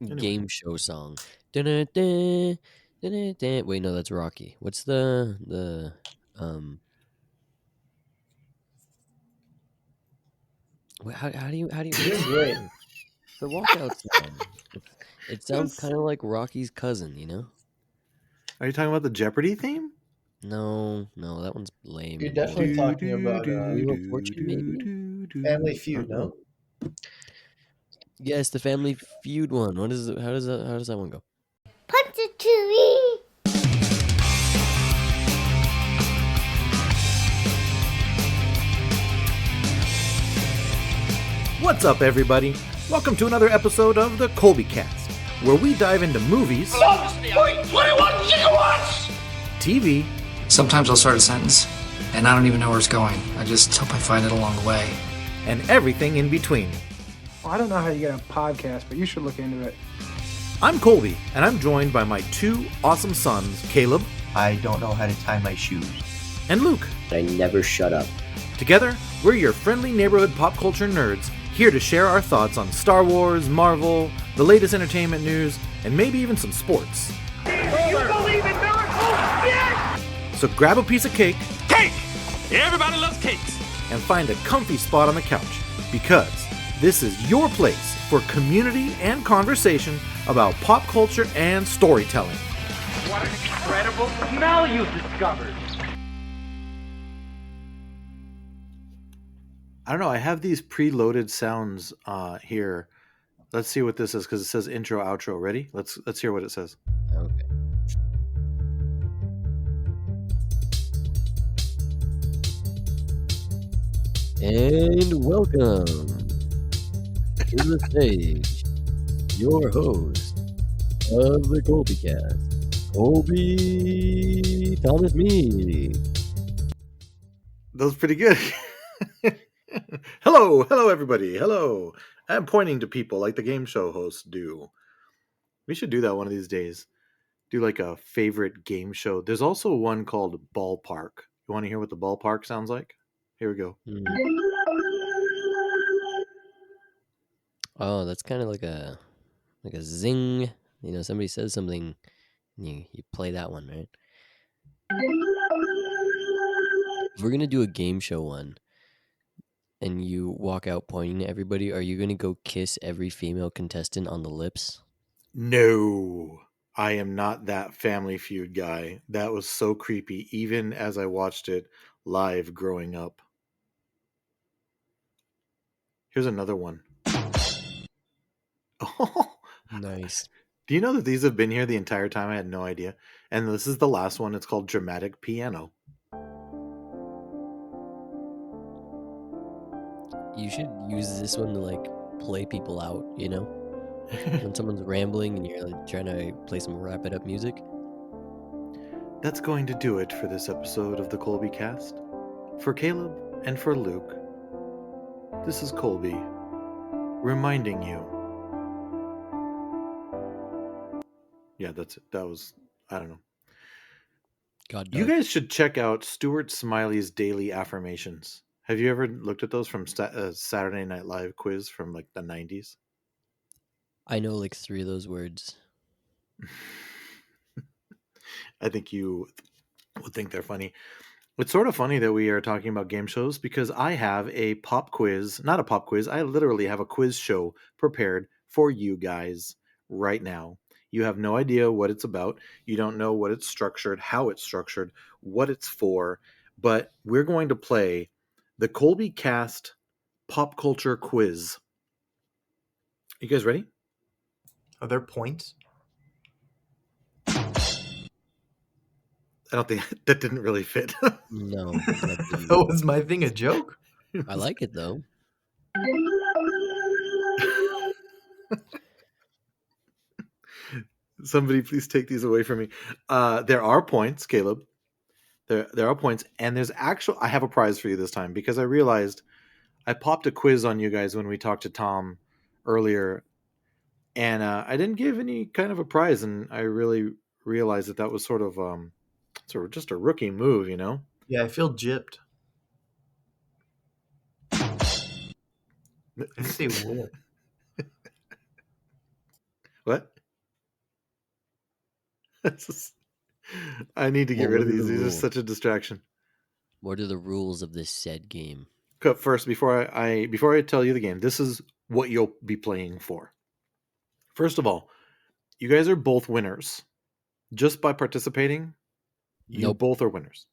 Anyway. game show song. Dun-dun-dun, dun-dun-dun. Wait, no, that's Rocky. What's the um? How do you? You're What's great. the walkout song? It sounds Yes. kind of like Rocky's cousin, you know? Are you talking about the Jeopardy theme? No, that one's lame You're and definitely boring. talking about Wheel of Fortune, maybe? Family I Feud, don't know. no? Yes, the Family Feud one. What is it? How does that one go? Punch it to me. What's up, everybody? Welcome to another episode of the ColbyCast, where we dive into movies, 21 gigawatts! TV, Sometimes I'll start a sentence, and I don't even know where it's going. I just hope I find it along the way. and everything in between. Well, I don't know how you get a podcast, but you should look into it. I'm Colby, and I'm joined by my two awesome sons, Caleb I don't know how to tie my shoes. and Luke. I never shut up. Together, we're your friendly neighborhood pop culture nerds, here to share our thoughts on Star Wars, Marvel, the latest entertainment news, and maybe even some sports. You believe in miracles? Yes! So grab a piece of cake Cake! Everybody loves cakes. and find a comfy spot on the couch, because this is your place for community and conversation about pop culture and storytelling. What an incredible smell you discovered. I don't know, I have these preloaded sounds here. Let's see what this is, because it says intro, outro. Ready? Let's hear what it says. Okay. And welcome to the stage, your host of the ColbyCast, Colby Thomas Me. That was pretty good. Hello, everybody. Hello. I'm pointing to people like the game show hosts do. We should do that one of these days. Do like a favorite game show. There's also one called Ballpark. You want to hear what the ballpark sounds like? Here we go. Oh, that's kind of like a zing. You know, somebody says something, and you play that one, right? If we're gonna do a game show one, and you walk out pointing at everybody, are you gonna go kiss every female contestant on the lips? No, I am not that Family Feud guy. That was so creepy, even as I watched it live growing up. Here's another one. Oh, Nice. do you know that these have been here the entire time? I had no idea. And this is the last one. It's called Dramatic Piano. You should use this one to like play people out, you know? When someone's rambling and you're like trying to play some wrap it up music. That's going to do it for this episode of the Colby Cast. For Caleb and for Luke, this is Colby reminding you. Yeah, that's it. That was, I don't know. God You dog. guys should check out Stuart Smiley's Daily Affirmations. Have you ever looked at those from Saturday Night Live quiz from like the 90s? I know like 3 of those words. I think you would think they're funny. It's sort of funny that we are talking about game shows because I have a pop quiz, not a pop quiz. I literally have a quiz show prepared for you guys right now. You have no idea what it's about. You don't know what it's structured, how it's structured, what it's for, but we're going to play the Colby Cast Pop Culture Quiz. You guys ready? Are there points? I don't think that didn't really fit. No. that didn't. Oh, was my thing a joke? I like it though. Somebody please take these away from me. There are points, Caleb. There are points, and there's I have a prize for you this time because I realized I popped a quiz on you guys when we talked to Tom earlier, and I didn't give any kind of a prize, and I really realized that was sort of just a rookie move, you know? Yeah, I feel gypped. I didn't say what. What? I need to get Well, rid what of are the these. These are rules? such a distraction. What are the rules of this said game? First, before I tell you the game, this is what you'll be playing for. First of all, you guys are both winners. Just by participating, you Nope. both are winners.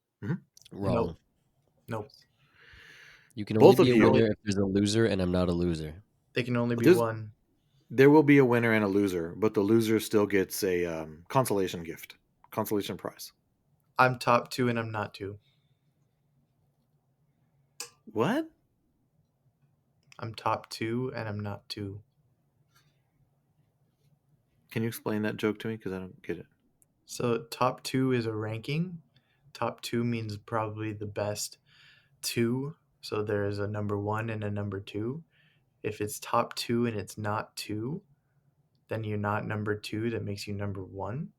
Wrong. Nope. You can only Both of be a you. winner if there's a loser, and I'm not a loser. They can only be There's- one. There will be a winner and a loser, but the loser still gets a consolation gift, consolation prize. I'm top 2 and I'm not 2. What? I'm top 2 and I'm not 2. Can you explain that joke to me? Because I don't get it. So top 2 is a ranking. Top 2 means probably the best 2. So there's a number 1 and a number 2. If it's top 2 and it's not 2, then you're not number 2. That makes you number 1.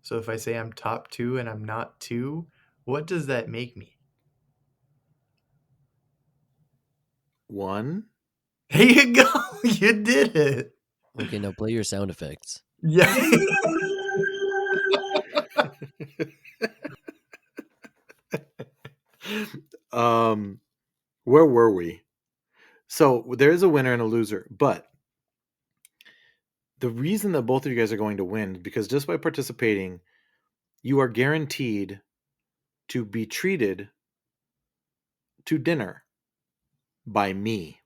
So if I say I'm top 2 and I'm not 2, what does that make me? One. There you go. You did it. Okay, now play your sound effects. Yeah. Where were we? So there is a winner and a loser, but the reason that both of you guys are going to win because just by participating, you are guaranteed to be treated to dinner by me.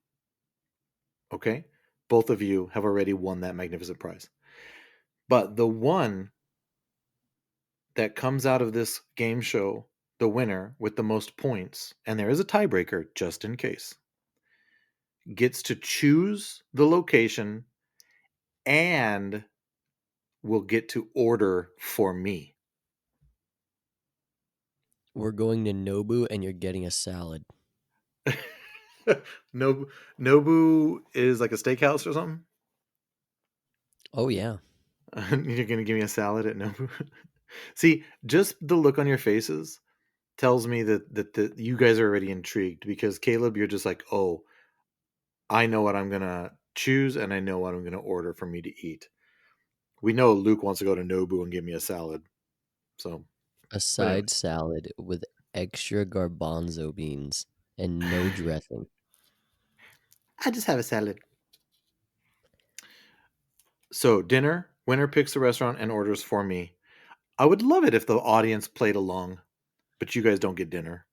Okay? Both of you have already won that magnificent prize. But the one that comes out of this game show, the winner with the most points, and there is a tiebreaker just in case, gets to choose the location and will get to order for me. We're going to Nobu, and you're getting a salad. Nobu is like a steakhouse or something? Oh, yeah. You're going to give me a salad at Nobu? See, just the look on your faces tells me that you guys are already intrigued because Caleb, you're just like, oh, I know what I'm going to choose and I know what I'm going to order for me to eat. We know Luke wants to go to Nobu and give me a salad. So, A side salad with extra garbanzo beans and no dressing. I just have a salad. So, dinner, winner picks the restaurant and orders for me. I would love it if the audience played along, but you guys don't get dinner.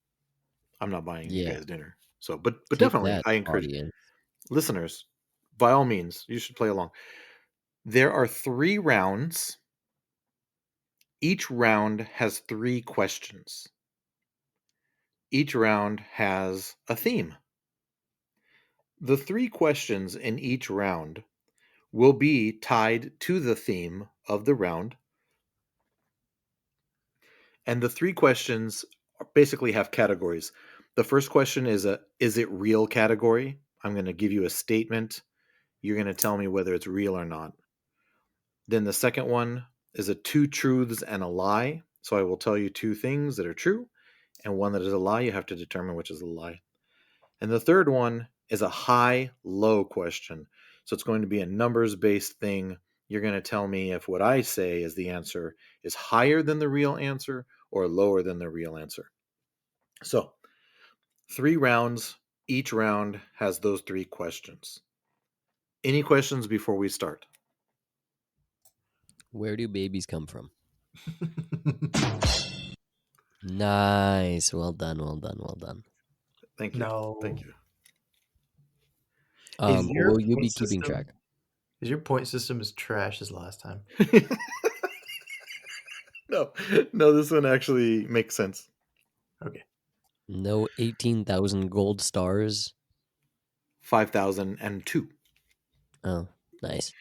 I'm not buying you Yeah. guys dinner. So, but Take definitely, that, I encourage audience. listeners, by all means, you should play along. There are 3 rounds. Each round has 3 questions. Each round has a theme. The 3 questions in each round will be tied to the theme of the round. And the 3 questions basically have categories. The first question is is it real category. I'm going to give you a statement. You're going to tell me whether it's real or not. Then the second one is a 2 truths and a lie. So I will tell you 2 things that are true and one that is a lie. You have to determine which is a lie. And the third one is a high-low question. So it's going to be a numbers-based thing. You're going to tell me if what I say is the answer is higher than the real answer or lower than the real answer. So 3 rounds. Each round has those 3 questions. Any questions before we start? Where do babies come from? Nice. Well done, well done, well done. Thank you. No. Thank you. Your Will you be point keeping system- track? Is your point system as trash as last time? No, this one actually makes sense. Okay. No 18,000 gold stars? 5,002. Oh, nice.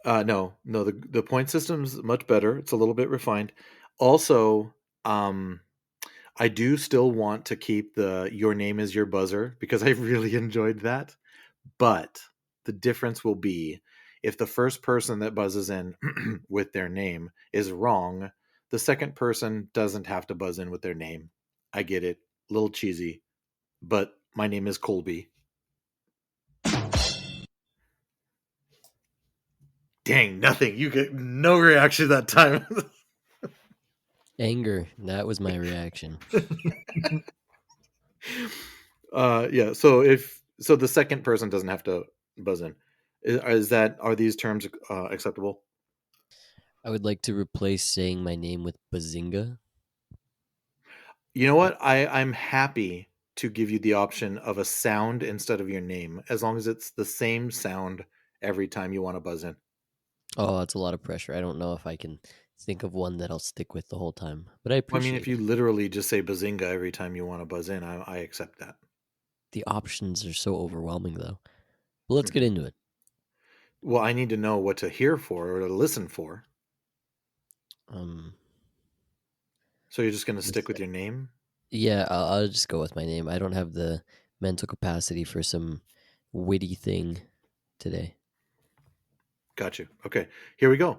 No, the point system's much better. It's a little bit refined. Also, I do still want to keep the your name is your buzzer because I really enjoyed that. But the difference will be if the first person that buzzes in with their name is wrong, the second person doesn't have to buzz in with their name. I get it. A little cheesy, but my name is Colby. Dang, nothing. You get no reaction that time. Anger. That was my reaction. Yeah. So the second person doesn't have to buzz in. Are these terms acceptable? I would like to replace saying my name with Bazinga. You know what? I'm happy to give you the option of a sound instead of your name, as long as it's the same sound every time you want to buzz in. Oh, that's a lot of pressure. I don't know if I can think of one that I'll stick with the whole time, but I Well, I mean, if appreciate you it. literally just say Bazinga every time you want to buzz in, I accept that. The options are so overwhelming, though. But let's get Mhm. into it. Well, I need to know what to hear for or to listen for. Um, So you're just going to the stick with se- your name? yeah, I'll just go with my name. I don't have the mental capacity for some witty thing today. Got you. Okay, here we go.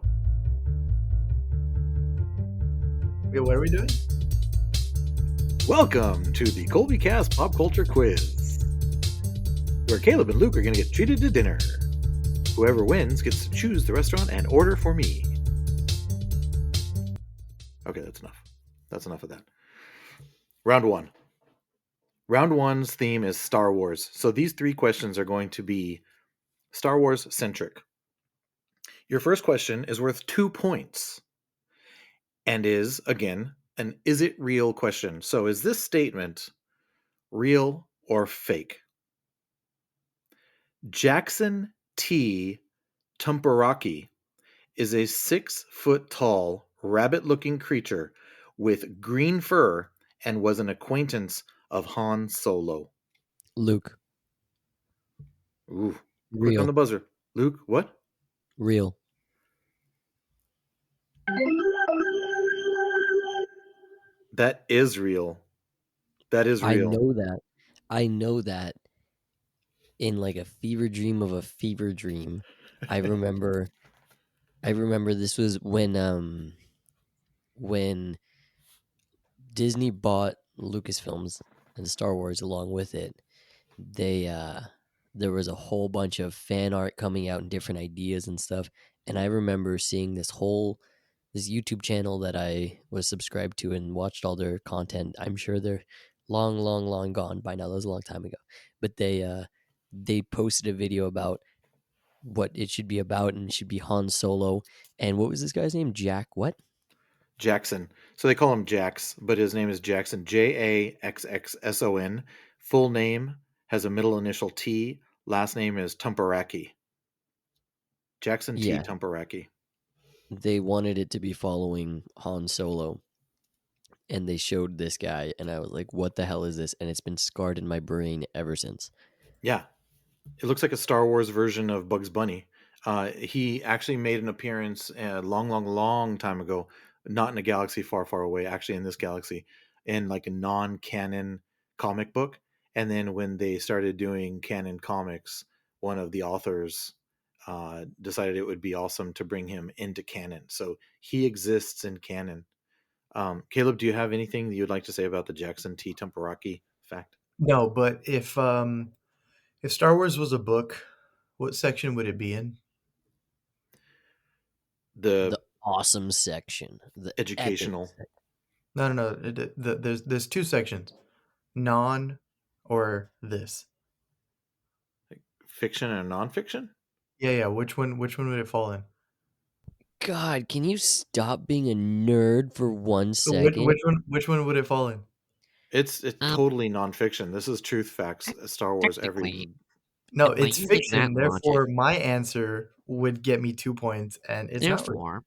Wait, what are we doing? Welcome to the ColbyCast Pop Culture Quiz, where Caleb and Luke are going to get treated to dinner. Whoever wins gets to choose the restaurant and order for me. Okay, that's enough. That's enough of that. Round one. Round one's theme is Star Wars. So these three questions are going to be Star Wars centric. Your first question is worth 2 points and is, again, an is it real question. So is this statement real or fake? Jackson T. Tumperaki is a 6-foot tall, rabbit looking creature with green fur and was an acquaintance of Han Solo. Luke, Ooh, quick on the real, buzzer. Luke, what? real. That is real. That is I real. know that. I know that in like a fever dream of a fever dream. I remember. I remember this was when Disney bought Lucasfilms and Star Wars along with it. They there was a whole bunch of fan art coming out and different ideas and stuff. And I remember seeing this YouTube channel that I was subscribed to and watched all their content. I'm sure they're long, long, long gone by now. That was a long time ago. But they posted a video about what it should be about, and it should be Han Solo. And what was this guy's name? Jack what? Jackson. So they call him Jax, but his name is Jackson. Jaxxson. Full name has a middle initial T. Last name is Tumperaki. Jackson T. Yeah, Tumperaki. they wanted it to be following Han Solo, and they showed this guy, and I was like, what the hell is this? And it's been scarred in my brain ever since. Yeah, it looks like a Star Wars version of Bugs Bunny. He actually made an appearance a long, long, long time ago, not in a galaxy far, far away, actually in this galaxy, in like a non-canon comic book. And then when they started doing canon comics, one of the authors decided it would be awesome to bring him into canon. So he exists in canon. Caleb, do you have anything that you'd like to say about the Jackson T. Temporaki fact? No, but if Star Wars was a book, what section would it be in? The The awesome section, the epic educational section. No. There's two sections, non or this. fiction and nonfiction? Yeah. Which one would it fall in? God, can you stop being a nerd for one So which, second? which one would it fall in? It's Um, totally nonfiction. This is truth facts. Star Wars. Every technically, No, and by it's using that fiction. logic, Therefore, my answer would get me 2 points, and it's not real. therefore,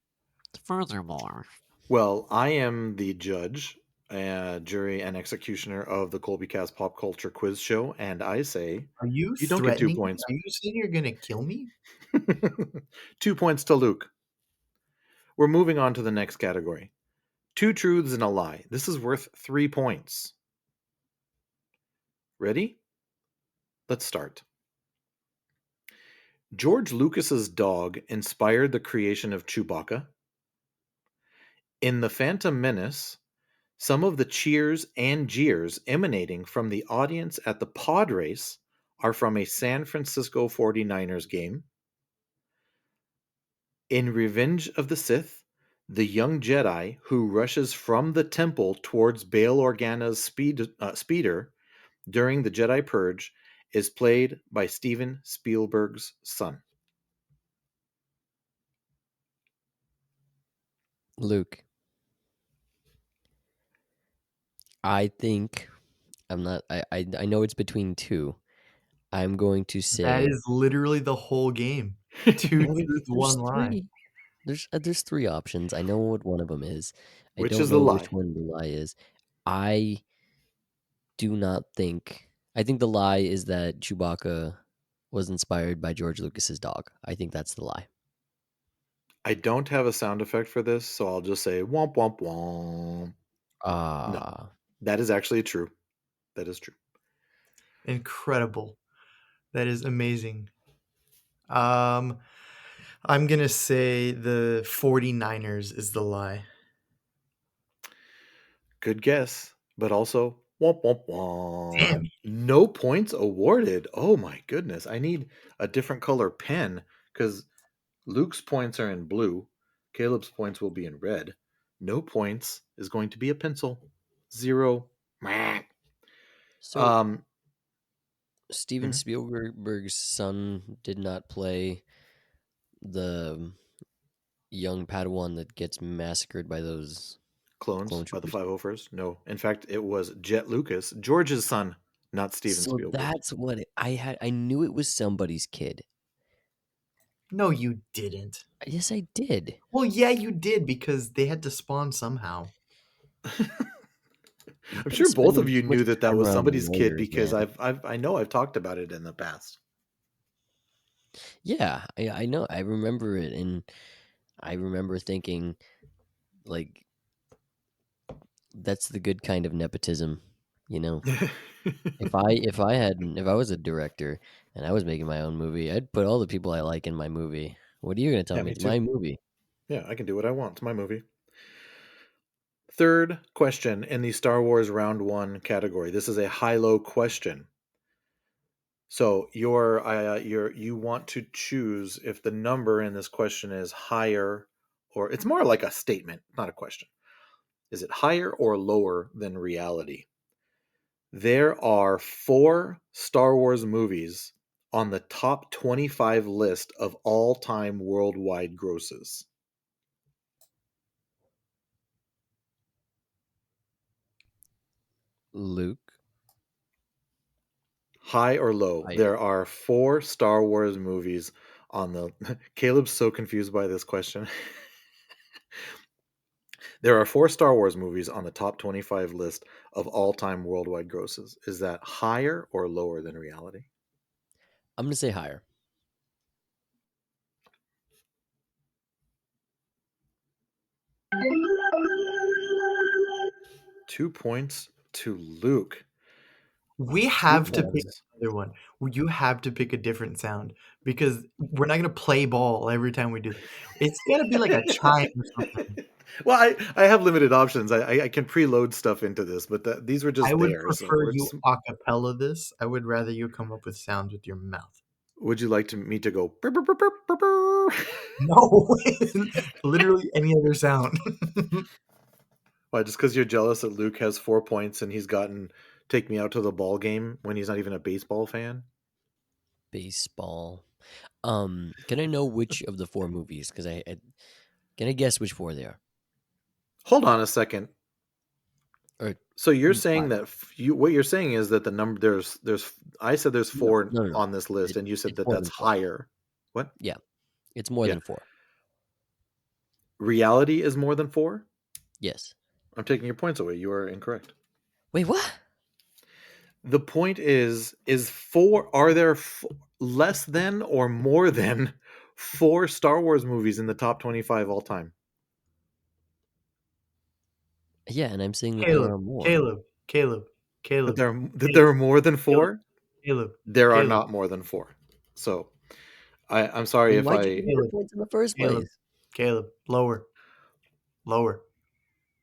furthermore, well, I am the judge, jury, and executioner of the ColbyCast Pop Culture Quiz Show, and I say Are you you don't get 2 threatening me? points. Are you saying you're gonna kill me? 2 points to Luke. We're moving on to the next category. 2 truths and a lie. This is worth 3 points. Ready? Let's start. George Lucas's dog inspired the creation of Chewbacca. In The Phantom Menace, some of the cheers and jeers emanating from the audience at the pod race are from a San Francisco 49ers game. In Revenge of the Sith, the young Jedi who rushes from the temple towards Bail Organa's speeder during the Jedi Purge is played by Steven Spielberg's son. Luke. I think I'm not. I know it's between two. I'm going to That say is literally the whole game. Two well, truths, there's one lie. three. There's three options. I know what one of them is. I Which don't is the know which lie? one the lie is. I do not think. I think the lie is that Chewbacca was inspired by George Lucas's dog. I think that's the lie. I don't have a sound effect for this, so I'll just say womp womp womp. No, Ah, that is actually true. That is true. Incredible. That is amazing. I'm gonna say the 49ers is the lie. Good guess, but also womp womp Damn. womp. No points awarded. Oh my goodness. I need a different color pen because Luke's points are in blue. Caleb's points will be in red. No points is going to be a pencil. 0. Meh. so Um, Steven mhm. Spielberg's son did not play the young Padawan that gets massacred by those Clones clone by the troopers. 501st? No. In fact, it was Jet Lucas, George's son, not Steven So Spielberg. that's what I had. I knew it was somebody's kid. No, you didn't. Yes, I did. Well, yeah, you did because they had to spawn somehow. I'm I've been sure both of spending you too much knew that that time was around somebody's kid lawyers, because man. I know I've talked about it in the past. Yeah, I know. I remember it, and I remember thinking, like, that's the good kind of nepotism, you know. If I was a director and I was making my own movie, I'd put all the people I like in my movie. What are you gonna tell Yeah, me? me It's too. my movie. Yeah, I can do what I want. It's my movie. Third question in the Star Wars Round 1 category. This is a high-low question. So you want to choose if the number in this question is higher, or it's more like a statement, not a question. Is it higher or lower than reality? There are 4 Star Wars movies on the top 25 list of all-time worldwide grosses. Luke, High or low? higher. There are 4 Star Wars movies on the Caleb's so confused by this question. There are 4 Star Wars movies on the top 25 list of all-time worldwide grosses. Is that higher or lower than reality? I'm gonna say higher. 2 points to Luke. We 2 have to pick points. another one. You have to pick a different sound because we're not gonna play ball every time we do. It's gotta be like a chime or something. Well, I have limited options. I can preload stuff into this, but these were I just would there. So prefer we're you just, acapella this. I would rather you come up with sounds with your mouth. would you like me to go? Burr, burr, burr, burr, burr, burr? No, literally any other sound. Why? Just because you're jealous that Luke has 4 points and he's gotten take me out to the ball game when he's not even a baseball fan? Baseball. Can I know which of the 4 movies? Because I can I guess which 4 they are? Hold on a second. Or So you're saying 5. that what you're saying is that the number there's I said there's No, 4 no, no, no. on this list and you said It's that more that's than 4. higher. What? Yeah, it's more Yeah. than 4. Reality is more than 4? Yes. I'm taking your points away. You are incorrect. Wait, what? The point is 4 are there less than or more than 4 Star Wars movies in the top 25 all time? Yeah, and I'm saying that there Caleb, are more. Caleb, Caleb, That Caleb, there are more than 4? Caleb, There are Caleb, not more than 4. So I'm sorry Then if why'd you I give me the points in the first Caleb, place? Caleb, lower, lower,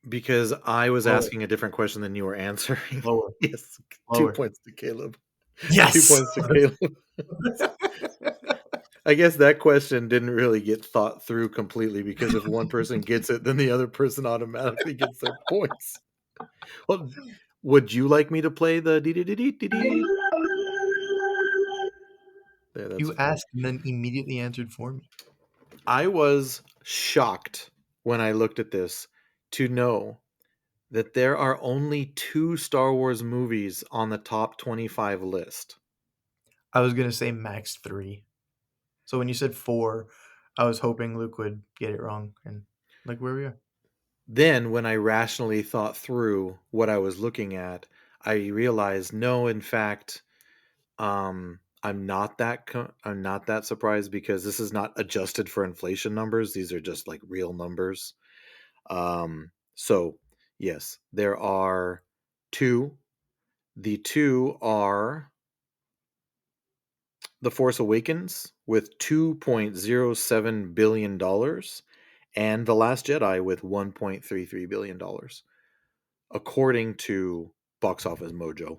because I was lower, asking a different question than you were answering. lower, Yes, 2 lower. points to Caleb. 2 Yes. points to Caleb. I guess that question didn't really get thought through completely because if one person gets it, then the other person automatically gets their points. Well, would you like me to play the dee dee dee dee dee dee? Yeah, that's You fun. asked and then immediately answered for me. I was shocked when I looked at this to know that there are only 2 Star Wars movies on the top 25 list. I was gonna say max 3. So when you said 4, I was hoping Luke would get it wrong, and like where we are. Then when I rationally thought through what I was looking at, I realized no, in fact, I'm not that surprised because this is not adjusted for inflation numbers. These are just like real numbers. So yes, there are 2. The 2 are The Force Awakens with $2.07 billion and The Last Jedi with $1.33 billion, according to Box Office Mojo.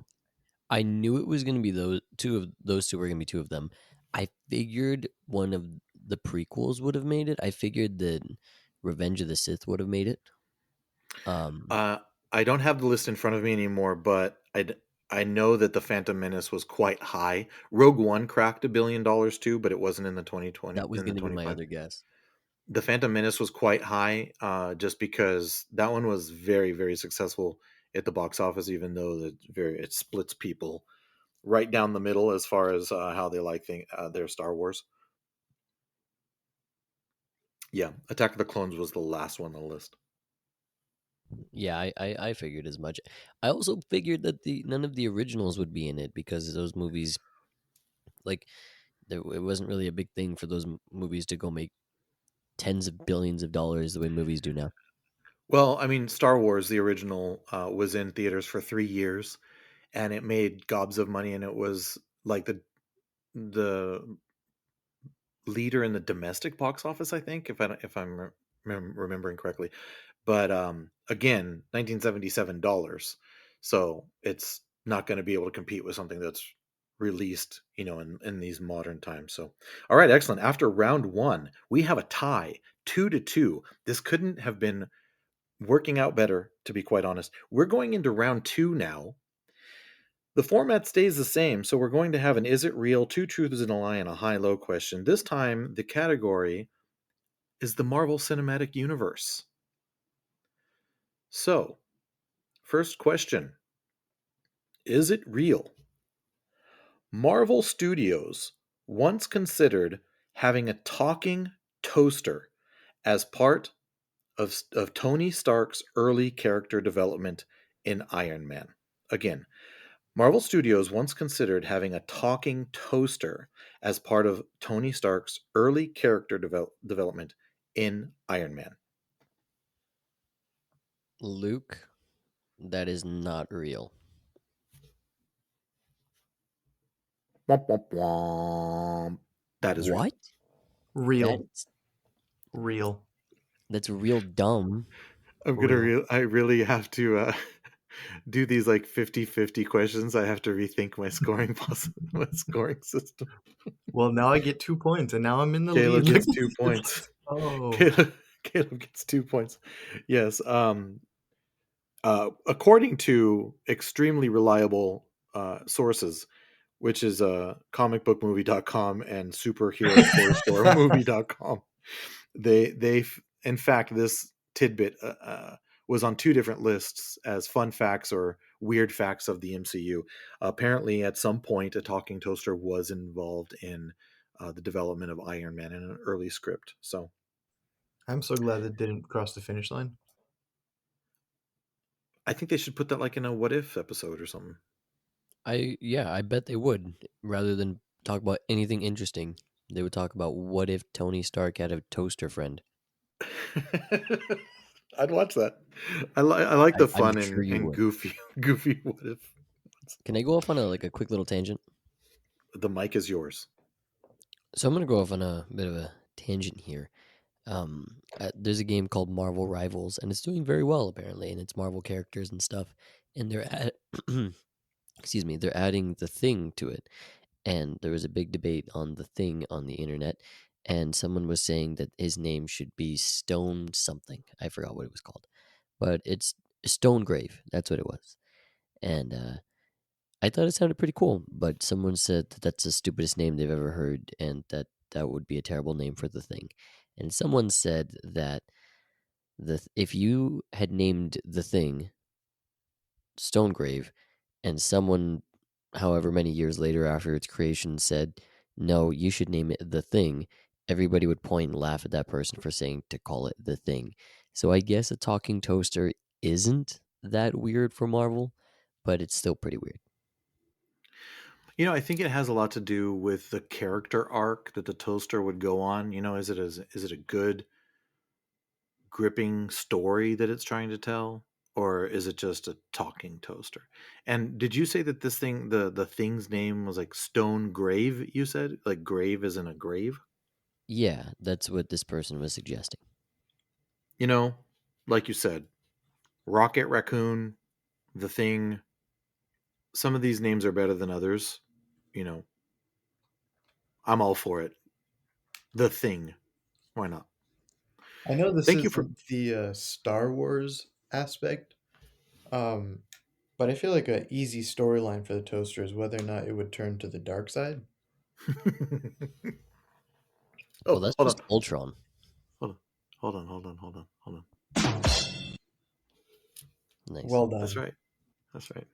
I knew it was going to be those two were going to be two of them. I figured one of the prequels would have made it. I figured that Revenge of the Sith would have made it. Uh, I don't have the list in front of me anymore, but I know that The Phantom Menace was quite high. Rogue One cracked $1 billion too, but it wasn't in the 2020 That was in the going to be my 25. other guess. The Phantom Menace was quite high, just because that one was very, very successful at the box office, even though it splits people right down the middle as far as how they like their Star Wars. Yeah, Attack of the Clones was the last one on the list. Yeah, I figured as much. I also figured that none of the originals would be in it because those movies, like, it wasn't really a big thing for those movies to go make tens of billions of dollars the way movies do now. Well, I mean, Star Wars, the original, was in theaters for 3 years, and it made gobs of money, and it was like the leader in the domestic box office, I think, if I'm remembering correctly. But again, $1977, so it's not going to be able to compete with something that's released, in these modern times. So, all right, excellent. After round 1, we have a tie, 2-2. This couldn't have been working out better, to be quite honest. We're going into round 2 now. The format stays the same, so we're going to have an Is It Real, Two Truths and a Lie, and a high-low question. This time, the category is the Marvel Cinematic Universe. So, first question. Is it real? Marvel Studios once considered having a talking toaster as part of Tony Stark's early character development in Iron Man. Again, Marvel Studios once considered having a talking toaster as part of Tony Stark's early character development in Iron Man. Luke, that is not real. Womp, womp, womp. That is real. What? Real. That's Real. that's real dumb. Real. I really have to do these like 50-50 questions. I have to rethink my my scoring system. Well, now I get 2 points, and now I'm in the Caleb lead. gets 2 points. Oh. Caleb gets 2 points. Yes. According to extremely reliable sources, which is comicbookmovie.com and superherotoystoremovie.com, in fact, this tidbit was on 2 different lists as fun facts or weird facts of the MCU. Apparently, at some point, a talking toaster was involved in the development of Iron Man in an early script. So I'm so glad that didn't cross the finish line. I think they should put that like in a what if episode or something. I bet they would. Rather than talk about anything interesting, they would talk about what if Tony Stark had a toaster friend. I'd watch that. I like the I'm fun sure you and would. goofy what if. Can I go off on a quick little tangent? The mic is yours. So I'm gonna go off on a bit of a tangent here. There's a game called Marvel Rivals, and it's doing very well apparently, and it's Marvel characters and stuff. And they're excuse me, they're adding the Thing to it, and there was a big debate on the thing on the internet, and someone was saying that his name should be Stone something. I forgot what it was called, but it's Stone Grave. That's what it was. And I thought it sounded pretty cool, but someone said that that's the stupidest name they've ever heard, and that that would be a terrible name for the thing. And someone said that if you had named the thing Stone Grave, and someone, however many years later after its creation, said, "No, you should name it the thing," everybody would point and laugh at that person for saying to call it the thing. So I guess a talking toaster isn't that weird for Marvel, but it's still pretty weird. I think it has a lot to do with the character arc that the toaster would go on. Is it a good gripping story that it's trying to tell, or is it just a talking toaster? And did you say that this thing, the thing's name was like Stone Grave? You said like grave is in a grave. Yeah, that's what this person was suggesting. You know, like you said, Rocket Raccoon, the thing. Some of these names are better than others. You know, I'm all for it. The thing. Why not? I know this Thank you for. isn't the Star Wars aspect, um, but I feel like an easy storyline for the toaster is whether or not it would turn to the dark side. Well, Oh, that's hold on. just Ultron. Hold on. Hold on. Hold on. Hold on. Hold on. Nice. Well done. That's right. That's right.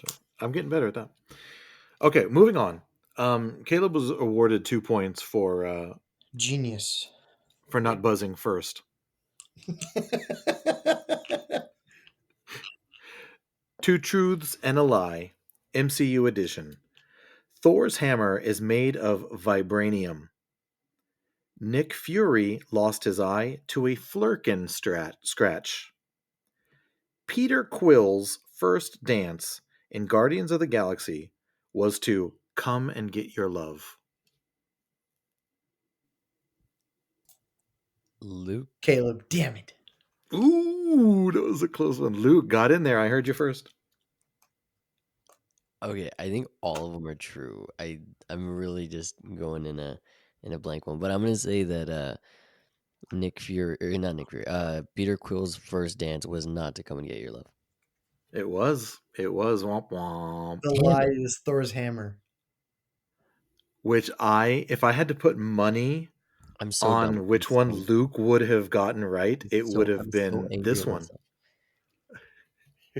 So, I'm getting better at that. Okay, moving on. Caleb was awarded 2 points Genius. for not buzzing first. Two Truths and a Lie, MCU edition. Thor's hammer is made of vibranium. Nick Fury lost his eye to a Flurkin scratch. Peter Quill's first dance in Guardians of the Galaxy was to Come and Get Your Love. Luke. Caleb, damn it. Ooh, that was a close one. Luke got in there. I heard you first. Okay, I think all of them are true. I'm really just going in a blank one, but I'm gonna say that Nick Fury, or not Nick Fury, Peter Quill's first dance was not to Come and Get Your Love. It was. It was. Womp womp. The Damn lie it. is Thor's hammer. Which if I had to put money I'm so dumb. on which one Luke would have gotten right, it would have I'm so been angry this at one. myself.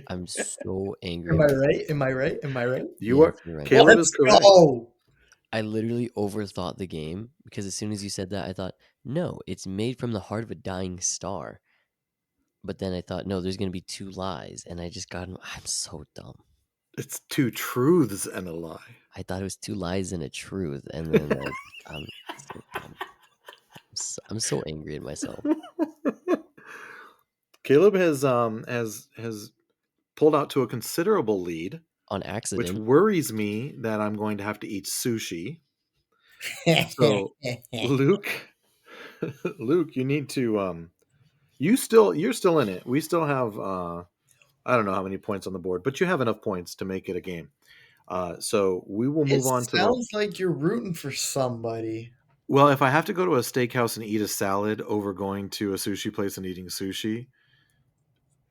I'm so angry Am at I myself. right? Am I right? Am I right? You Yes, are. you're right. Caleb Let's is correct. go. I literally overthought the game because as soon as you said that, I thought, no, it's made from the heart of a dying star. But then I thought, no, there's gonna be two lies, and I just got. I'm so dumb. It's two truths and a lie. I thought it was two lies and a truth, and then I'm so dumb. I'm so angry at myself. Caleb has pulled out to a considerable lead, On which accident. worries me that I'm going to have to eat sushi. So Luke, Luke, you need to you're still in it. We still have I don't know how many points on the board, but you have enough points to make it a game. So we will It move on to the. sounds like you're rooting for somebody. Well, if I have to go to a steakhouse and eat a salad over going to a sushi place and eating sushi,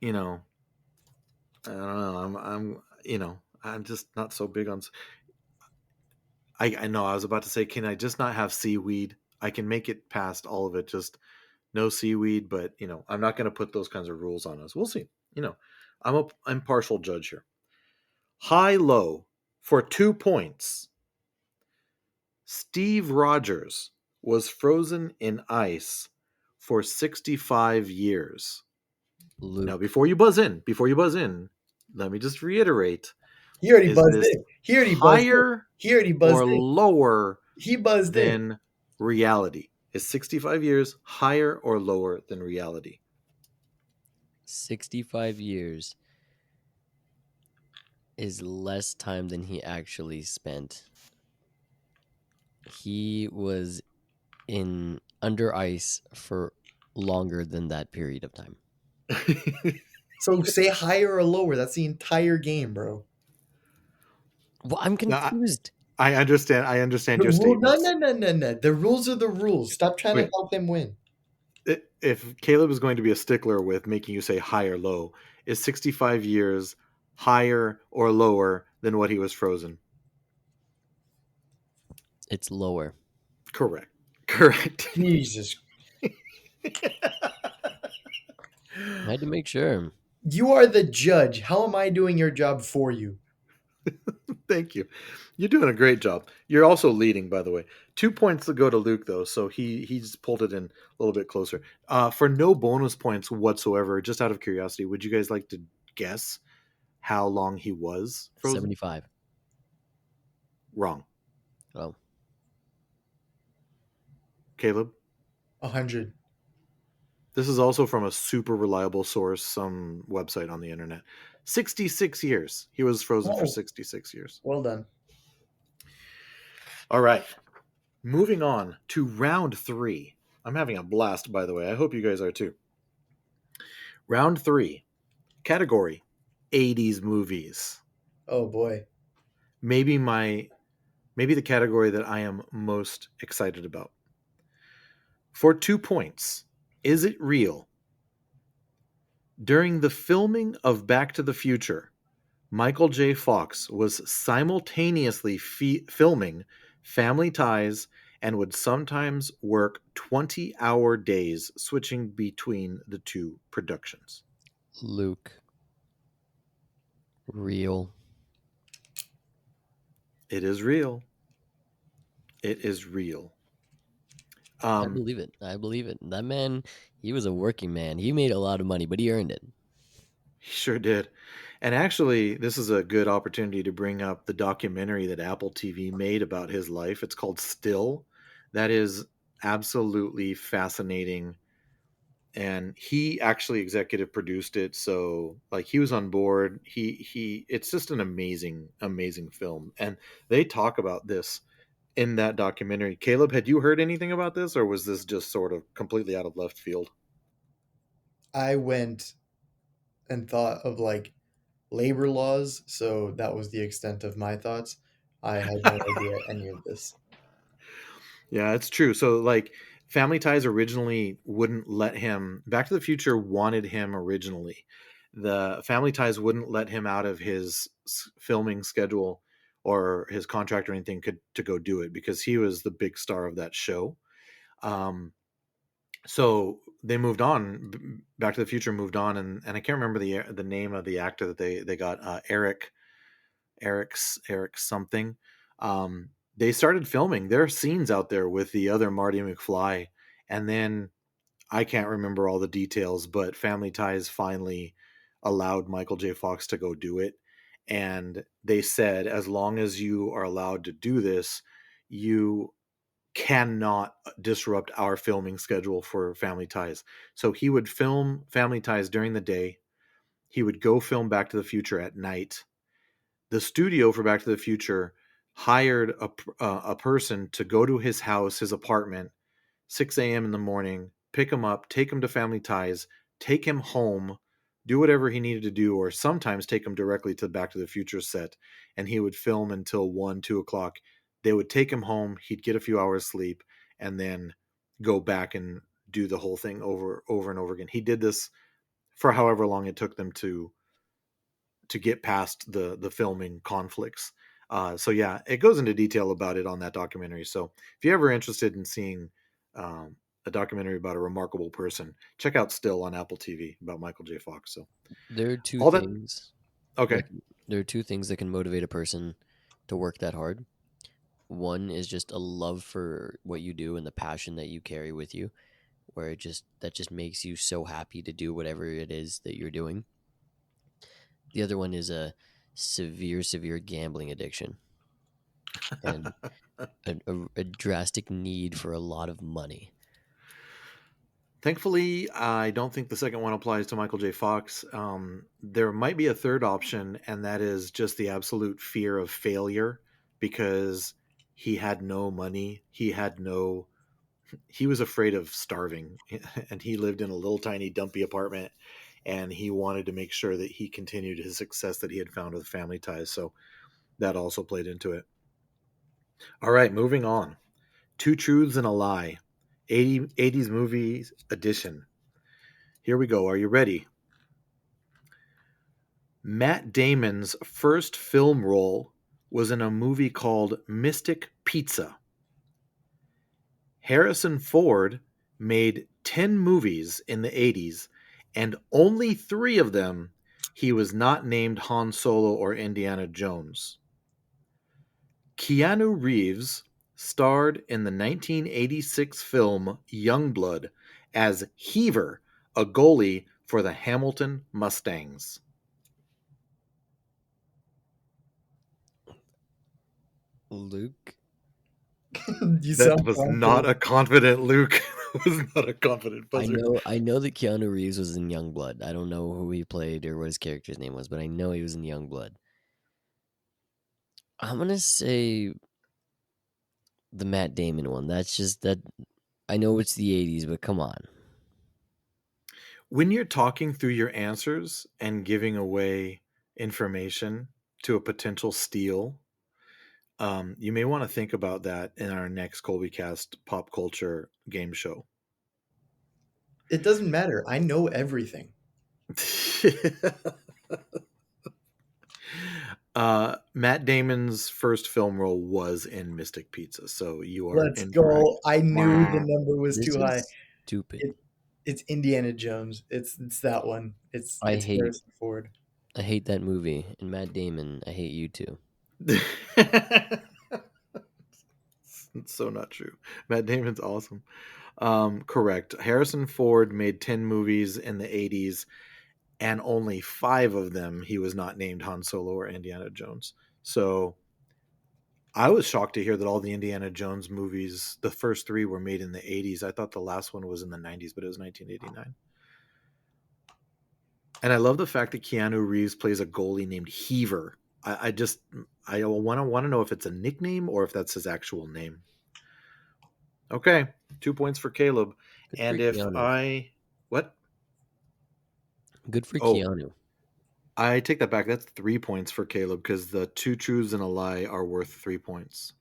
you know, I don't know. I'm just not so big on. I know I was about to say, can I just not have seaweed? I can make it past all of it, just no seaweed. But I'm not going to put those kinds of rules on us. We'll see. I'm a impartial judge here. High low for 2 points. Steve Rogers was frozen in ice for 65 years. Luke. Now, before you buzz in, let me just reiterate: He already is buzzed this in. He already buzzed in. higher He already buzzed or in. lower He buzzed in. than reality? Is 65 years higher or lower than reality? 65 years is less time than he actually spent. He was in under ice for longer than that period of time. So say higher or lower. That's the entire game, bro. Well, I'm Now, confused. I understand The your rule, no, statements. no, no, no, no. The rules are the rules. Stop trying to Wait, help him win. if Caleb is going to be a stickler with making you say high or low, is 65 years higher or lower than what he was frozen? It's lower. Correct. Correct. Jesus, I had to make sure. you are the judge. How am I doing your job for you? Thank you. You're doing a great job. You're also leading, by the way. 2 points to go to Luke, though, so he's pulled it in a little bit closer. For no bonus points whatsoever, just out of curiosity, would you guys like to guess how long he was frozen? 75. Wrong. Oh, Caleb? 100. This is also from a super reliable source, some website on the internet. 66 years. He was frozen for Oh. 66 years. Well done. All right. Moving on to round 3. I'm having a blast, by the way. I hope you guys are too. Round 3. Category 80s movies. Oh boy. Maybe the category that I am most excited about. For 2 points, is it real? During the filming of Back to the Future, Michael J. Fox was simultaneously filming Family Ties and would sometimes work 20-hour days switching between the two productions. Luke. Real. It is real. It is real. I believe it. I believe it. That man, he was a working man. He made a lot of money, but he earned it. He sure did. And actually, this is a good opportunity to bring up the documentary that Apple TV made about his life. It's called Still. That is absolutely fascinating. And he actually executive produced it, so like he was on board. He it's just an amazing film. And they talk about this in that documentary. Caleb, had you heard anything about this, or was this just sort of completely out of left field? I went and thought of like labor laws, so that was the extent of my thoughts. I had no idea any of this. Yeah, it's true. So like Family Ties originally wouldn't let him. Back to the Future wanted him originally. The Family Ties wouldn't let him out of his filming schedule or his contract or anything to go do it because he was the big star of that show. Um, so they moved on. Back to the Future moved on, and I can't remember the name of the actor that they got. Eric something. They started filming their scenes out there with the other Marty McFly, and then I can't remember all the details, but Family Ties finally allowed Michael J. Fox to go do it, and they said as long as you are allowed to do this, you cannot disrupt our filming schedule for Family Ties. So he would film Family Ties during the day. He would go film Back to the Future at night. The studio for Back to the Future hired a person to go to his house, his apartment, 6 a.m. in the morning, pick him up, take him to Family Ties, take him home, do whatever he needed to do, or sometimes take him directly to Back to the Future set, and he would film until 1, 2 o'clock. They would take him home, he'd get a few hours sleep, and then go back and do the whole thing over and over again. He did this for however long it took them to get past the filming conflicts. So yeah, it goes into detail about it on that documentary. So if you're ever interested in seeing a documentary about a remarkable person, check out Still on Apple TV about Michael J. Fox. So There are two all that. things. Okay. That, there are two things that can motivate a person to work that hard. One is just a love for what you do and the passion that you carry with you, where that just makes you so happy to do whatever it is that you're doing. The other one is a severe gambling addiction and a drastic need for a lot of money. Thankfully, I don't think the second one applies to Michael J. Fox. There might be a third option, and that is just the absolute fear of failure because he had no money. He was afraid of starving, and he lived in a little tiny dumpy apartment, and he wanted to make sure that he continued his success that he had found with Family Ties. So that also played into it. All right, moving on. Two Truths and a Lie, 80s movies edition. Here we go. Are you ready? Matt Damon's first film role was in a movie called Mystic Pizza. Harrison Ford made 10 movies in the 80s, and only 3 of them he was not named Han Solo or Indiana Jones. Keanu Reeves starred in the 1986 film Youngblood as Heaver, a goalie for the Hamilton Mustangs. Luke. You That sound was not confident. a confident Luke. That was not a confident buzzer. I know that Keanu Reeves was in Youngblood. I don't know who he played or what his character's name was, but I know he was in Youngblood. I'm gonna say the Matt Damon one. That's just that. I know it's the '80s, but come on. When you're talking through your answers and giving away information to a potential steal, you may want to think about that in our next ColbyCast pop culture game show. It doesn't matter. I know everything. Matt Damon's first film role was in Mystic Pizza, so you are Let's incorrect. go. I knew the number was This too high. is stupid. It's Indiana Jones. It's that one. It's I it's hate Harrison Ford. I hate that movie. And Matt Damon, I hate you too. It's so not true. Matt Damon's awesome. Correct. Harrison Ford made 10 movies in the 80s, and only 5 of them he was not named Han Solo or Indiana Jones. So I was shocked to hear that all the Indiana Jones movies, the first 3 were made in the 80s. I thought the last one was in the 90s, but it was 1989. And I love the fact that Keanu Reeves plays a goalie named Heaver. I want to know if it's a nickname or if that's his actual name. Okay, 2 points for Caleb. Good And for if Keanu. what? Good for Oh, Keanu. I take that back. That's 3 points for Caleb because the 2 truths and a lie are worth 3 points.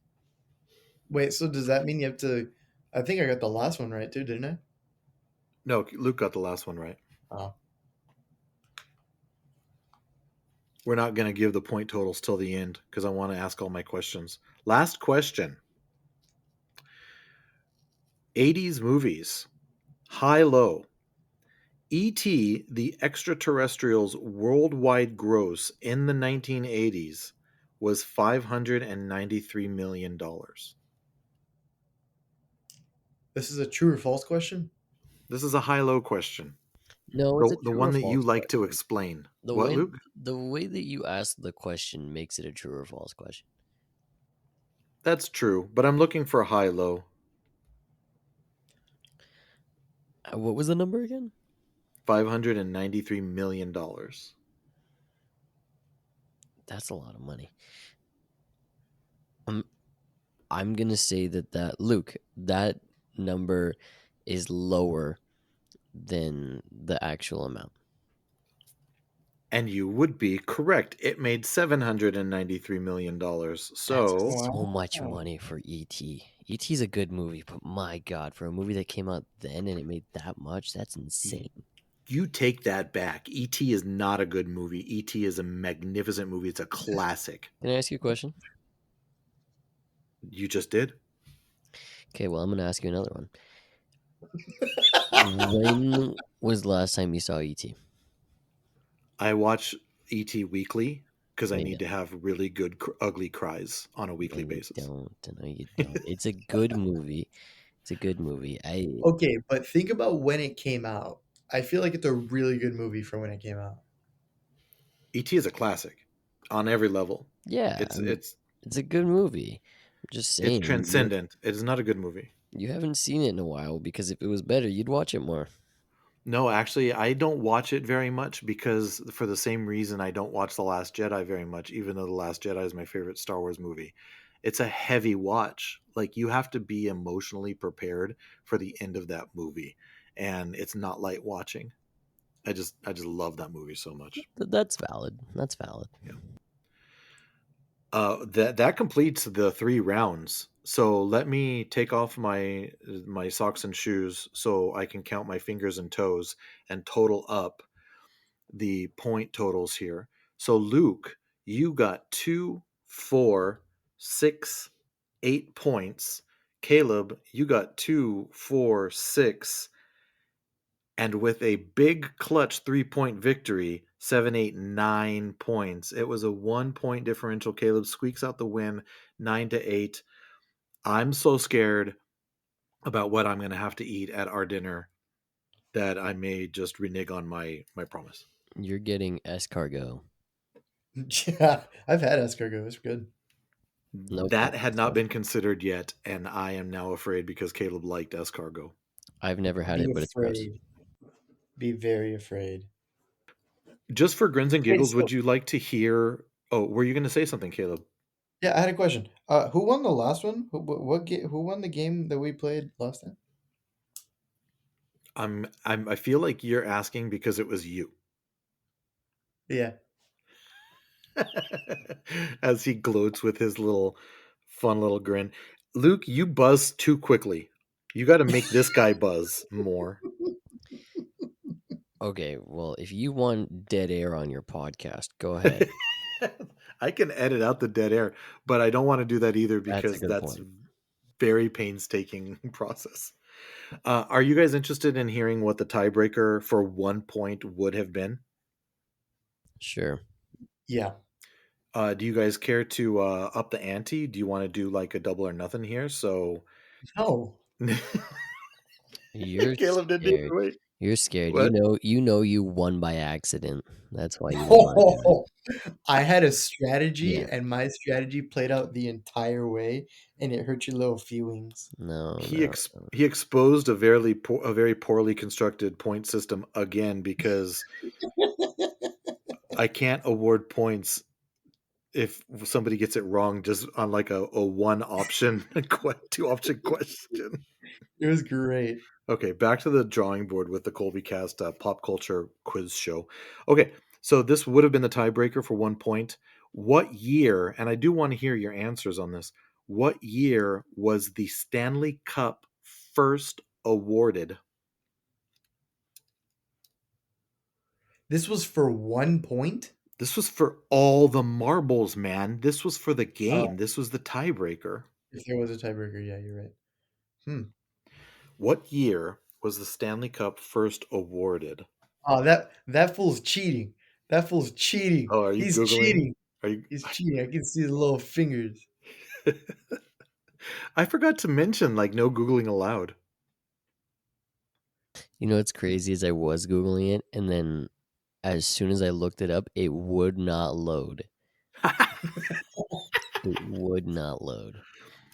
Wait, so does that mean you have to? I think I got the last one right too, didn't I? No, Luke got the last one right. Oh, We're not going to give the point totals till the end because I want to ask all my questions. Last question. 80s movies. High low. E.T. the Extraterrestrials' worldwide gross in the 1980s was $593 million. this is a true or false question. This is a high-low question. No, it's a The true or one that you false like to question. explain. The What, way Luke? the way that you ask the question makes it a true or false question. That's true, but I'm looking for a high-low. What was the number again? $593 million. That's a lot of money. I'm gonna say that Luke, that number is lower than the actual amount. And you would be correct. It made $793 million. That's So so much Wow. money for E.T. E.T.'s a good movie, but my God, for a movie that came out then and it made that much, that's insane. you take that back. E.T. is not a good movie. E.T. is a magnificent movie. It's a classic. Can I ask you a question? You just did? Okay, well, I'm gonna ask you another one. When was the last time you saw E.T.? I watch E.T. weekly because No, I you need to have really good, ugly cries on a weekly basis. don't. No, you don't. It's a good movie. It's a good movie. Okay, but think about when it came out. I feel like it's a really good movie for when it came out. E.T. is a classic on every level. Yeah, It's it's it's a good movie. I'm just it's saying, transcendent. It is not a good movie. you haven't seen it in a while because if it was better, you'd watch it more. No, actually, I don't watch it very much because for the same reason I don't watch The Last Jedi very much, even though The Last Jedi is my favorite Star Wars movie. It's a heavy watch. Like you have to be emotionally prepared for the end of that movie, and it's not light watching. I just love that movie so much. That's valid. That's valid. Yeah. That completes the 3 rounds. So let me take off my socks and shoes so I can count my fingers and toes and total up the point totals here. So Luke, you got 2, 4, 6, 8 points. Caleb, you got 2, 4, 6, and with a big clutch 3 point victory, 7, 8, 9 points. It was a 1 point differential. Caleb squeaks out the win, 9-8. I'm so scared about what I'm going to have to eat at our dinner that I may just renege on my promise. You're getting escargot. Yeah, I've had escargot. It's good. No That kidding. had not been considered yet, and I am now afraid because Caleb liked escargot. I've never had Be it, but it's gross. afraid. Be very afraid. Just for grins and Wait, giggles, so would you like to hear? Oh, were you going to say something, Caleb? yeah, I had a question. Who won the last one? Who won the game that we played last time? I feel like you're asking because it was you. Yeah. As he gloats with his fun little grin. Luke, you buzz too quickly. You got to make this guy buzz more. Okay, well, if you want dead air on your podcast, go ahead. I can edit out the dead air, but I don't want to do that either That's a because good that's point. very painstaking process. Are you guys interested in hearing what the tiebreaker for 1 point would have been? Sure. Yeah. Do you guys care to up the ante? Do you want to do like a double or nothing here? So No. You're Caleb didn't scared. even wait. You're scared. What? You know you won by accident. That's why you don't want to do it. I had a strategy, Yeah. and my strategy played out the entire way, and it hurt your little feelings. No, He no. he exposed a a very poorly constructed point system again because I can't award points if somebody gets it wrong just on like a one option 2 option question. It was great. Okay, back to the drawing board with the ColbyCast pop culture quiz show. Okay, so this would have been the tiebreaker for 1 point. What year, and I do want to hear your answers on this, what year was the Stanley Cup first awarded? This was for 1 point. This was for all the marbles, man. This was for the game. Oh, This was the tiebreaker. if there was a tiebreaker, yeah, you're right. What year was the Stanley Cup first awarded? Oh, that fool's cheating. That fool's cheating. Oh, are you He's Googling? cheating. Are you? He's cheating. I can see his little fingers. I forgot to mention, like, no Googling allowed. You know what's crazy is I was Googling it, and then as soon as I looked it up, it would not load. It would not load.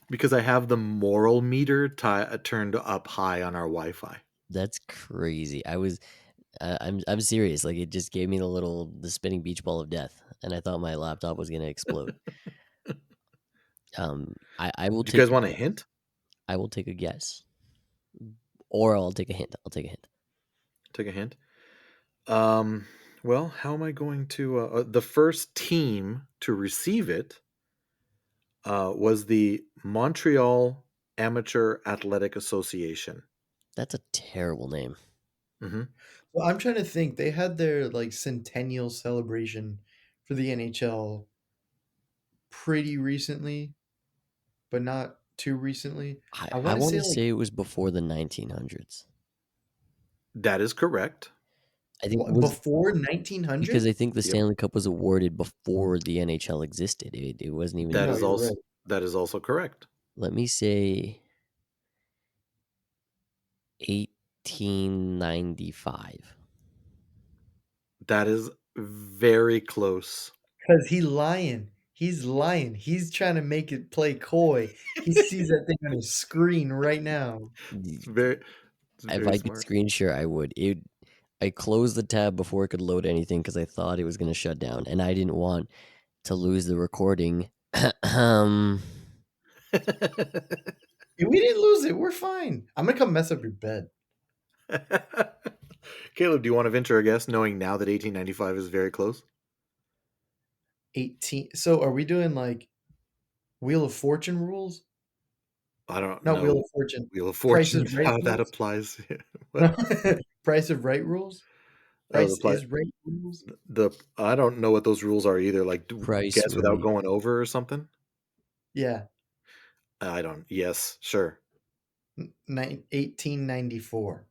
Because I have the moral meter turned up high on our Wi-Fi. That's crazy. I'm serious. Like it just gave me the spinning beach ball of death, and I thought my laptop was gonna explode. I will Do take. you guys want a hint? I will take a guess, or I'll take a hint. I'll take a hint. Take a hint. Well, how am I going to? The first team to receive it was the Montreal Amateur Athletic Association. That's a terrible name. Mm-hmm. Well, I'm trying to think. They had their like centennial celebration for the NHL pretty recently, but not too recently. I I want to want say to like say it was before the 1900s. That is correct. I think it was before because 1900. I think the Yep. Stanley Cup was awarded before the NHL existed. It wasn't even. That No, is you're also right. that is also correct. Let me say 1895. That is very close. Cause he's lying. He's lying. He's trying to make it play coy. He sees that thing on his screen right now. It's If very I could smart. screen share, I would. I closed the tab before it could load anything because I thought it was going to shut down, and I didn't want to lose the recording. Hey, we didn't lose it. We're fine. I'm gonna come mess up your bed. Caleb, do you want to venture a guess, knowing now that 1895 is very close? 18. So are we doing like Wheel of Fortune rules? I don't Not Wheel know of Fortune. Wheel of Price Fortune is Right how that rules? applies. No. What? Price of Right rules? Oh, Price is Right rules? the I don't know what those rules are either. Like Price guess without right. going over or something. Yeah. I don't. Yes, sure. 1894.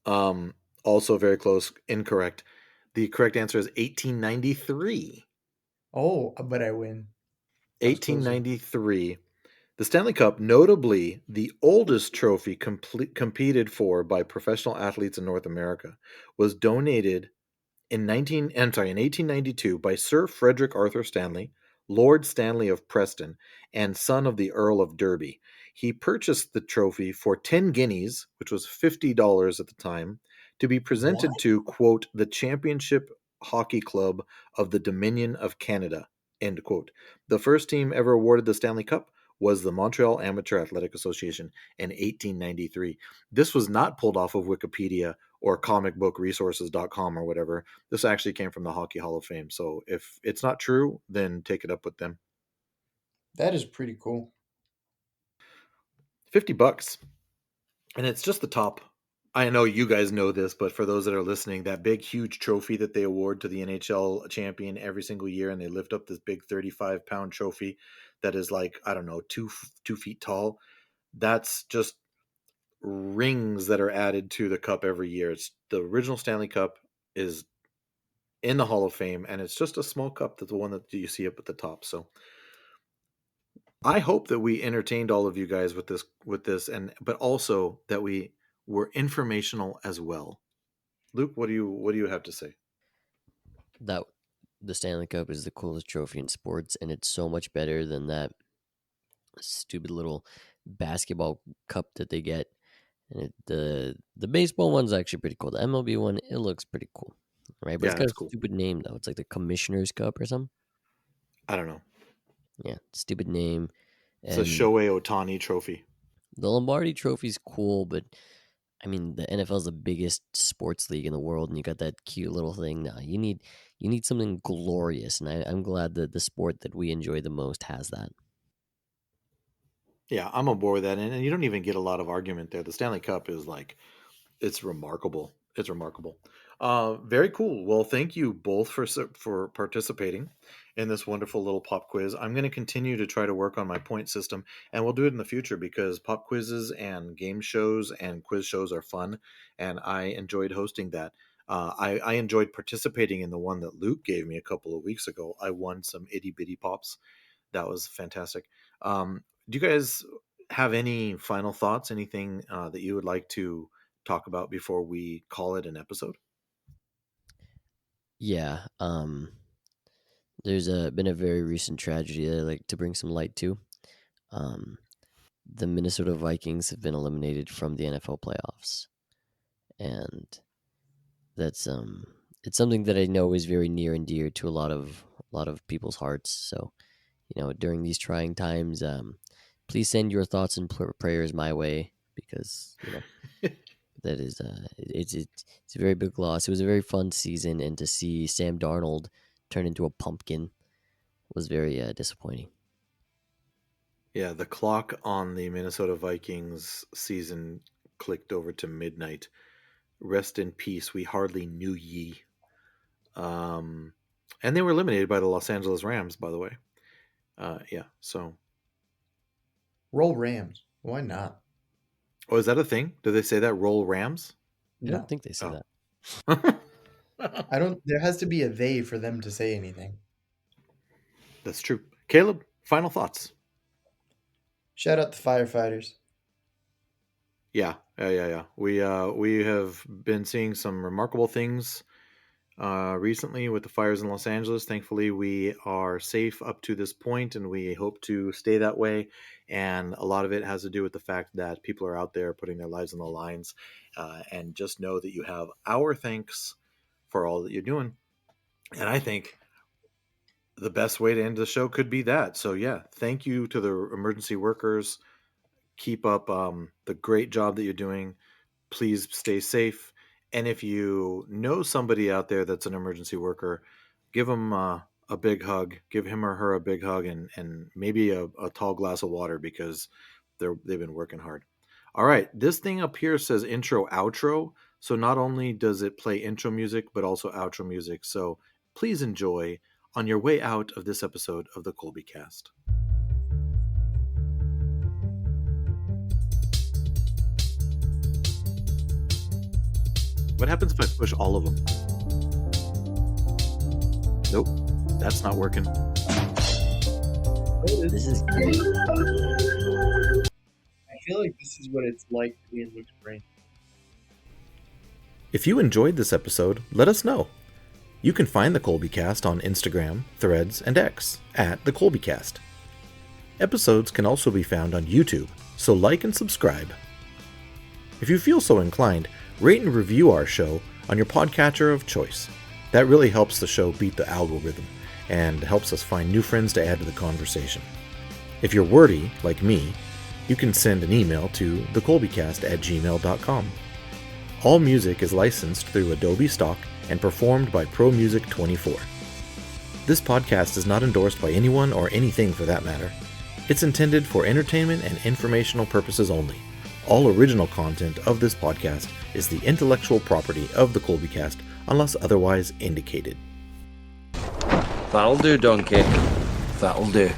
Um, Also very close. Incorrect. The correct answer is 1893. Oh, but I win. I was closer. 1893. The Stanley Cup, notably the oldest trophy competed for by professional athletes in North America, was donated in 1892 by Sir Frederick Arthur Stanley, Lord Stanley of Preston, and son of the Earl of Derby. He purchased the trophy for 10 guineas, which was $50 at the time, to be What? presented to, quote, the Championship Hockey Club of the Dominion of Canada, end quote. The first team ever awarded the Stanley Cup was the Montreal Amateur Athletic Association in 1893. This was not pulled off of Wikipedia or comicbookresources.com or whatever. This actually came from the Hockey Hall of Fame. So if it's not true, then take it up with them. That is pretty cool. $50. And it's just the top. I know you guys know this, but for those that are listening, that big, huge trophy that they award to the NHL champion every single year, and they lift up this big 35-pound trophy that is like, I don't know, 2 feet tall. That's just rings that are added to the cup every year. It's the original Stanley Cup is in the Hall of Fame, and it's just a small cup that's the one that you see up at the top. So I hope that we entertained all of you guys with this, and but also that we were informational as well. Luke, what do you have to say? That the Stanley Cup is the coolest trophy in sports, and it's so much better than that stupid little basketball cup that they get. And the baseball one's actually pretty cool. The MLB one, it looks pretty cool, right? But it's Yeah, got that's a cool. stupid name though. It's like the Commissioner's Cup or something. I don't know. Yeah, stupid name. It's a And Shohei Otani trophy. the Lombardi Trophy's cool, but I mean the NFL's the biggest sports league in the world, and you got that cute little thing. Now you need something glorious, and I'm glad that the sport that we enjoy the most has that. Yeah, I'm on board with that, and you don't even get a lot of argument there. The Stanley Cup is like it's remarkable. It's remarkable. Very cool. Well, thank you both for participating in this wonderful little pop quiz. I'm going to continue to try to work on my point system, and we'll do it in the future because pop quizzes and game shows and quiz shows are fun, and I enjoyed hosting that. I enjoyed participating in the one that Luke gave me a couple of weeks ago. I won some itty bitty pops. That was fantastic. Do you guys have any final thoughts? Anything that you would like to talk about before we call it an episode? Yeah. There's been a very recent tragedy that I'd like to bring some light to. Um, the Minnesota Vikings have been eliminated from the NFL playoffs, and that's it's something that I know is very near and dear to a lot of people's hearts. So, during these trying times, please send your thoughts and prayers my way because that is it's a very big loss. It was a very fun season, and to see Sam Darnold turn into a pumpkin was very disappointing. Yeah, the clock on the Minnesota Vikings season clicked over to midnight. Rest in peace. We hardly knew ye. Um, and they were eliminated by the Los Angeles Rams, by the way. Yeah. So, Roll Rams. Why not? oh, is that a thing? Do they say that? Roll Rams? I don't No. think they say Oh. that. I don't. There has to be a they for them to say anything. That's true. Caleb, final thoughts. Shout out the firefighters. Yeah. We have been seeing some remarkable things recently with the fires in Los Angeles. Thankfully, we are safe up to this point, and we hope to stay that way. And a lot of it has to do with the fact that people are out there putting their lives on the lines. And just know that you have our thanks for all that you're doing. And I think the best way to end the show could be that. So, yeah, thank you to the emergency workers. Keep up the great job that you're doing. Please stay safe. And if you know somebody out there that's an emergency worker, give them a big hug. Give him or her a big hug, and maybe a tall glass of water, because they've been working hard. All right, this thing up here says intro outro. So not only does it play intro music, but also outro music. So please enjoy on your way out of this episode of the ColbyCast. What happens if I push all of them? Nope, that's not working. This is great. I feel like this is what it's like to be in Luke's brain. If you enjoyed this episode, let us know. You can find the ColbyCast on Instagram, Threads, and X at the ColbyCast. Episodes can also be found on YouTube, so like and subscribe. If you feel so inclined, rate and review our show on your podcatcher of choice. That really helps the show beat the algorithm and helps us find new friends to add to the conversation. If you're wordy, like me, you can send an email to thecolbycast@gmail.com. All music is licensed through Adobe Stock and performed by Pro Music 24. This podcast is not endorsed by anyone or anything for that matter. It's intended for entertainment and informational purposes only. All original content of this podcast is the intellectual property of the ColbyCast unless otherwise indicated. That'll do, Donkey. That'll do.